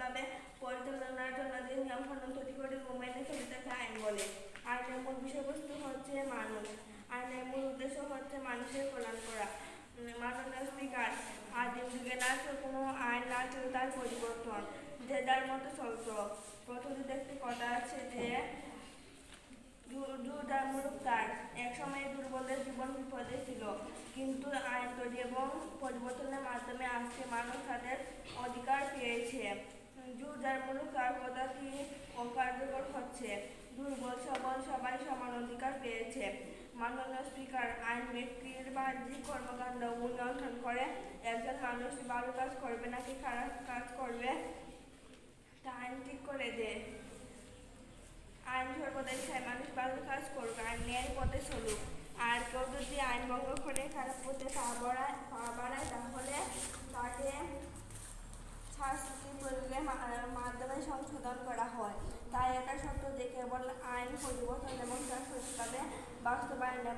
সুন্দরভাবে পরিচালনার জন্য যে নিয়মকানুন তৈরি করে মেনে চলে তাকে আইন বলে। আইনের মূল বিষয়বস্তু হচ্ছে মানুষ। আইনের মূল উদ্দেশ্য হচ্ছে মানুষের কল্যাণ করা। মাননীয় স্পিকার, আদিম যুগে না ছিল কোনো আইন, না ছিল তার পরিবর্তন, যে যার মতো চলতো। প্রথমে একটি কথা আছে যে যার মুলুক তার। এক সময় দুর্বলদের জীবন বিপদে ছিল, কিন্তু আইন তৈরি এবং পরিবর্তনের মাধ্যমে আজকে মানুষ তাদের অধিকার পেয়েছে। যার মুলুক তার কথাটি অকার্যকর হচ্ছে। দুর্বল সবল সবাই সমান অধিকার পেয়েছে। মাননীয় স্পিকার, আইন ব্যক্তির বাহ্যিক কর্মকাণ্ড নিয়ন্ত্রণ করে। একজন মানুষ ভালো কাজ করবে নাকি খারাপ কাজ করবে তা আইন ঠিক করে দেয়। আইন সর্বদাই চায় মানুষ ভালো কাজ করুক, আর ন্যায়ের পথে চলুক। আর কেউ যদি আইন ভঙ্গ করে খারাপ পথে পা বাড়ায় তাহলে তাকে শাস্তি প্রয়োগের মাধ্যমে সংশোধন করা হয়। তাই এটা সত্য যে কেবল আইন পরিবর্তন এবং তা সঠিকভাবে বাস্তবায়নের